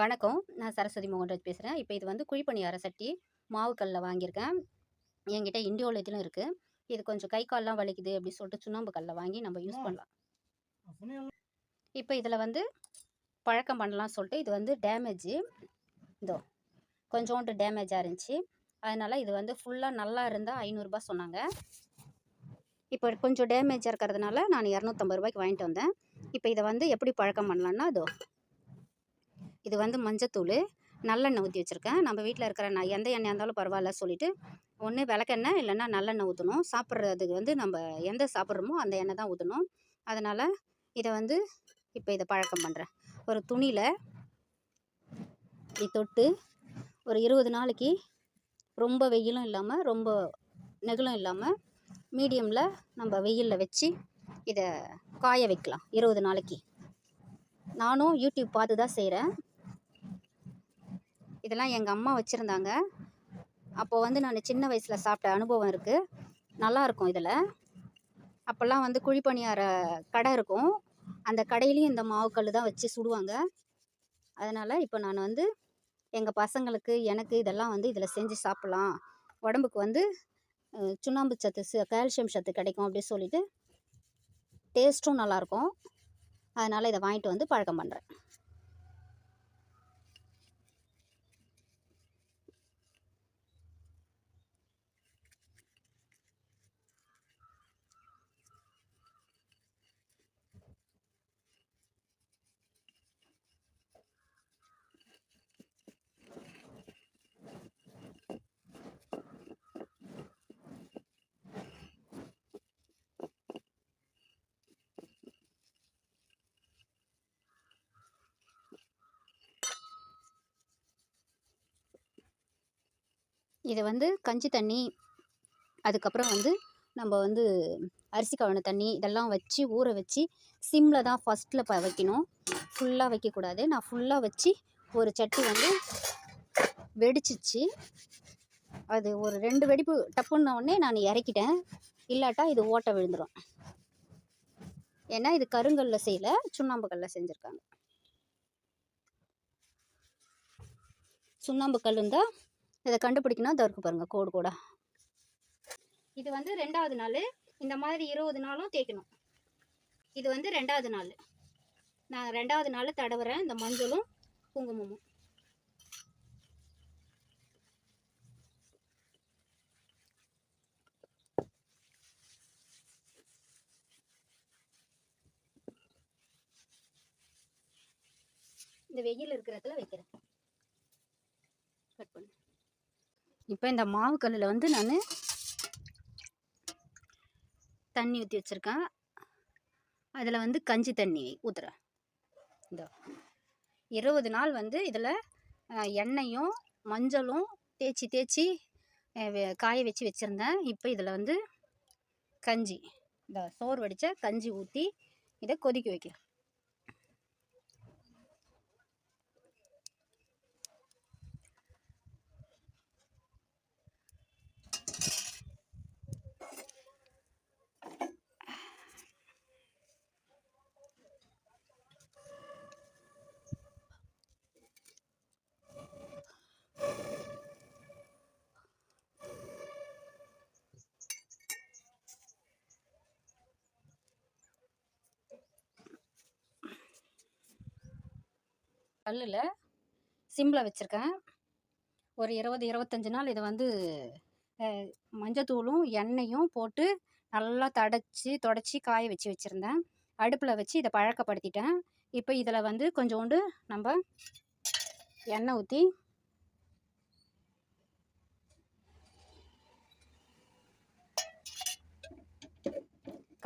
வணக்கம். நான் சரஸ்வதி மோகன்ராஜ் பேசுறேன். இப்ப இது வந்து குழிப்பணியார சட்டி, மாவு கல்ல வாங்கியிருக்கேன். என்கிட்ட இண்டியோலேத்திலும் இருக்கு. இது கொஞ்சம் கை, கால்லாம் வலிக்குது அப்டி சொல்லிட்டு சுண்ணாம்பு கல்ல வாங்கி நம்ம யூஸ் பண்ணலாம். இப்ப இதுல வந்து பழக்கம் பண்ணலாம்னு சொல்லிட்டு இது வந்து டேமேஜு. இதோ கொஞ்சோண்டு டேமேஜா இருந்துச்சு. அதனால இது வந்து ஃபுல்லா நல்லா இருந்தா ரூ. 500 சொன்னாங்க. இப்ப கொஞ்சம் டேமேஜா இருக்கிறதுனால நான் ரூ. 250க்கு வாங்கிட்டு வந்தேன். இப்ப இத வந்து எப்படி பழக்கம் பண்ணலான்னா, இது வந்து மஞ்சத்தூள், நல்லெண்ணெய் ஊற்றி வச்சுருக்கேன். நம்ம வீட்டில் இருக்கிற எந்த எண்ணெயாக இருந்தாலும் பரவாயில்ல சொல்லிவிட்டு, ஒன்று விளக்கெண்ணெய் இல்லைன்னா நல்லெண்ணெய் ஊற்றணும். சாப்பிட்றதுக்கு வந்து நம்ம எந்த சாப்பிட்றோமோ அந்த எண்ணெய் தான் ஊற்றணும். அதனால் இதை வந்து இப்போ இதை பழக்கம் பண்ணுறேன். ஒரு துணியில் இப்படி தொட்டு ஒரு 20 நாளைக்கு, ரொம்ப வெயிலும் இல்லாமல் ரொம்ப நெகிழும் இல்லாமல் மீடியமில் நம்ம வெயிலில் வச்சு இதை காய வைக்கலாம் 20 நாளைக்கு. நானும் யூடியூப் பார்த்து தான் செய்கிறேன். இதெல்லாம் எங்கள் அம்மா வச்சுருந்தாங்க. அப்போது வந்து நான் சின்ன வயசில் சாப்பிட்ட அனுபவம் இருக்குது. நல்லாயிருக்கும். இதில் அப்போல்லாம் வந்து குழிப்பணியார கடை இருக்கும். அந்த கடையிலையும் இந்த மாவுக்கல் தான் வச்சு சுடுவாங்க. அதனால் இப்போ நான் வந்து எங்கள் பசங்களுக்கு, எனக்கு இதெல்லாம் வந்து இதில் செஞ்சு சாப்பிட்லாம். உடம்புக்கு வந்து சுண்ணாம்பு சத்து, கால்சியம் சத்து கிடைக்கும் அப்படின்னு சொல்லிட்டு டேஸ்ட்டும் நல்லாயிருக்கும். அதனால் இதை வாங்கிட்டு வந்து பழக்கம் பண்ணுறேன். இதை வந்து கஞ்சி தண்ணி, அதுக்கப்புறம் வந்து நம்ம வந்து அரிசி கழுவின தண்ணி இதெல்லாம் வச்சு ஊற வச்சு சிம்மில் தான் ஃபஸ்ட்டில் வைக்கணும். ஃபுல்லாக வைக்கக்கூடாது. நான் ஃபுல்லாக வச்சு ஒரு சட்டி வந்து வெடிச்சிச்சு. அது ஒரு 2 வெடிப்பு டப்புன்ன உடனே நான் இறக்கிட்டேன். இல்லாட்டா இது ஓட்டை விழுந்துடும். ஏன்னா இது கருங்கல்ல செய்யலை, சுண்ணாம்பு கல்ல செஞ்சுருக்காங்க. சுண்ணாம்பு கல் இருந்தால் இதை கண்டுபிடிக்கணும். அதை இருக்கு பாருங்கள், கோடு கூட. இது வந்து 2வது நாள். இந்த மாதிரி 20 நாளும் தேய்க்கணும். இது வந்து 2வது நாள். நான் 2வது நாள் தடவுறேன் இந்த மஞ்சளும் குங்குமமும். இந்த வெயில் இருக்கிறதுல வைக்கிறேன். கட் பண்ணு. இப்போ இந்த மாவு கல்லில் வந்து நான் தண்ணி ஊற்றி வச்சுருக்கேன். அதில் வந்து கஞ்சி தண்ணி ஊற்றுறேன். இந்த 20 நாள் வந்து இதில் எண்ணெயும் மஞ்சளும் தேய்ச்சி காய வச்சு வச்சுருந்தேன். இப்போ இதில் வந்து கஞ்சி, இந்த சோறு வடித்த கஞ்சி ஊற்றி இதை கொதிக்க வைக்கிறேன். கல்லில் சிம்மில் வச்சுருக்கேன். ஒரு 20-25 நாள் இதை வந்து மஞ்சத்தூளும் எண்ணெயும் போட்டு நல்லா தொடச்சி காய வச்சு வச்சுருந்தேன். அடுப்பில் வச்சு இதை பழக்கப்படுத்திட்டேன். இப்போ இதில் வந்து கொஞ்சோண்டு நம்ம எண்ணெய் ஊற்றி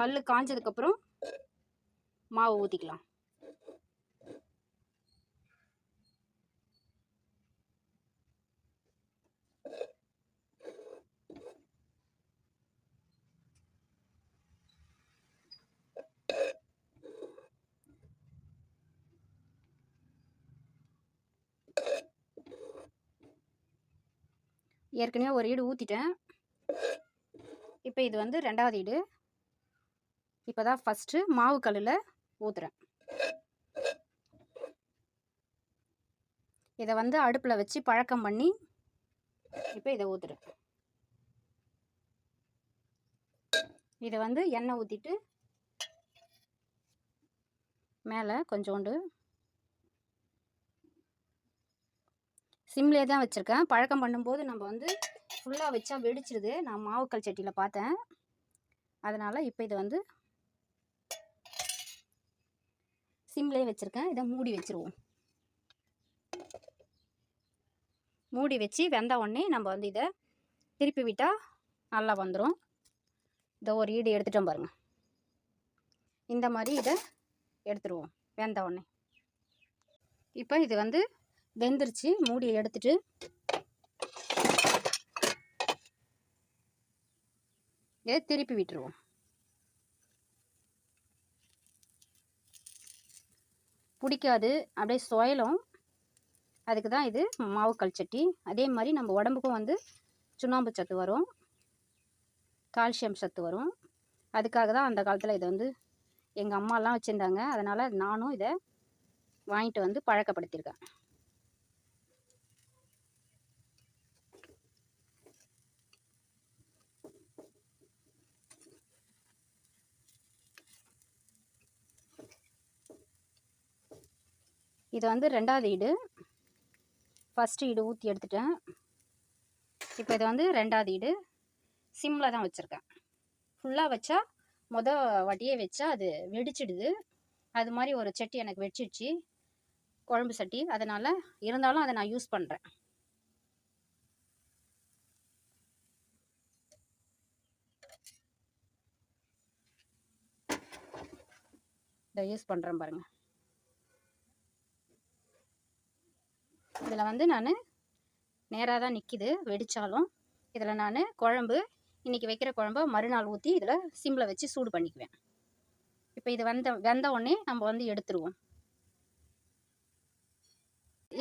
கல் காஞ்சதுக்கப்புறம் மாவு ஊற்றிக்கலாம். ஏற்கனவே ஒரு ஈடு ஊற்றிட்டேன். இப்போ இது வந்து 2வது ஈடு. இப்போ தான் ஃபஸ்ட்டு மாவு கல்லில் ஊற்றுறேன். இதை வந்து அடுப்பில் வச்சு பழக்கம் பண்ணி இப்போ இதை ஊற்றுடு. இதை வந்து எண்ணெய் ஊற்றிட்டு மேலே கொஞ்சோண்டு சிம்லேயே தான் வச்சுருக்கேன். பழக்கம் பண்ணும்போது நம்ம வந்து ஃபுல்லாக வச்சா வெடிச்சிடுது. நான் மாவுக்கல் சட்டியில் பார்த்தேன். அதனால் இப்போ இதை வந்து சிம்லேயே வச்சுருக்கேன். இதை மூடி வச்சுருவோம். மூடி வச்சு வெந்த உடனே நம்ம வந்து இதை திருப்பி விட்டால் நல்லா வந்துடும். இதை ஒரு ஈடு எடுத்துட்டோம் பாருங்கள். இந்த மாதிரி இதை எடுத்துருவோம் வெந்த உடனே. இப்போ இது வந்து வெந்துருச்சு. மூடியை எடுத்துட்டு இதை திருப்பி விட்டுருவோம். பிடிக்காது, அப்படியே சுயலும். அதுக்கு தான் இது மாவுக்கல் சட்டி. அதே மாதிரி நம்ம உடம்புக்கும் வந்து சுண்ணாம்பு சத்து வரும், கால்சியம் சத்து வரும். அதுக்காக தான் அந்த காலத்தில் இதை வந்து எங்கள் அம்மாலாம் வச்சுருந்தாங்க. அதனால் நானும் இதை வாங்கிட்டு வந்து பழக்கப்படுத்தியிருக்கேன். இது வந்து 2வது ஈடு. ஃபஸ்ட்டு ஈடு ஊற்றி எடுத்துட்டேன். இப்போ இது வந்து 2வது ஈடு. சிம்மில் தான் வச்சுருக்கேன். ஃபுல்லாக வச்சா வாட்டியே வச்சா அது வெடிச்சிடுது. அது மாதிரி ஒரு சட்டி எனக்கு வெடிச்சிடுச்சு, குழம்பு சட்டி. அதனால் இருந்தாலும் அதை நான் யூஸ் பண்ணுறேன். இதை யூஸ் பண்ணுறேன் பாருங்கள். இதில் வந்து நான் நேராக தான் நிற்கிது வெடித்தாலும். இதில் நான் குழம்பு இன்றைக்கி வைக்கிற குழம்பு மறுநாள் ஊற்றி இதில் சிம்மில் வச்சு சூடு பண்ணிக்குவேன். இப்போ இது வெந்த உடனே நம்ம வந்து எடுத்துருவோம்.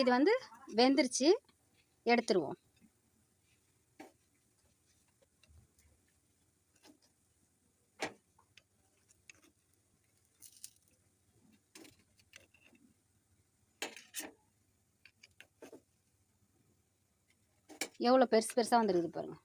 இது வந்து வெந்துருச்சு, எடுத்துருவோம். எவ்வளோ பெருசு பெருசாக வந்துருக்குது பாருங்கள்.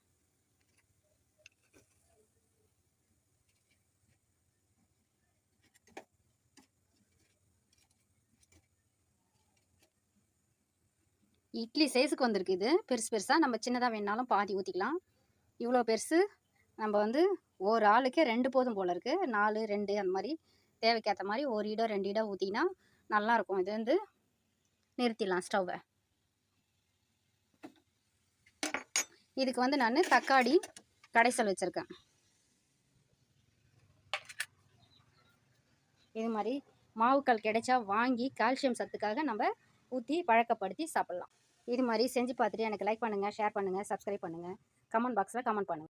இட்லி சைஸுக்கு வந்திருக்கு. இது பெருசு பெருசாக. நம்ம சின்னதாக வேணாலும் பாதி ஊற்றிக்கலாம். இவ்வளோ பெருசு நம்ம வந்து ஒரு ஆளுக்கே 2 போதும் போல் இருக்குது. 4, 2 அந்த மாதிரி தேவைக்கேற்ற மாதிரி 1 ஈடோ 2 ஈடோ ஊற்றினா நல்லாயிருக்கும். இது வந்து நிறுத்திடலாம் ஸ்டவ்வை. இதுக்கு வந்து நான் தக்காளி கடைசல் வச்சுருக்கேன். இது மாதிரி மாவுக்கல் கிடைச்சா வாங்கி கால்சியம் சத்துக்காக நம்ம ஊற்றி பழக்கப்படுத்தி சாப்பிட்லாம். இது மாதிரி செஞ்சு பார்த்துட்டு எனக்கு லைக் பண்ணுங்கள், ஷேர் பண்ணுங்கள், சப்ஸ்கிரைப் பண்ணுங்கள், கமெண்ட் பாக்ஸில் கமெண்ட் பண்ணுங்கள்.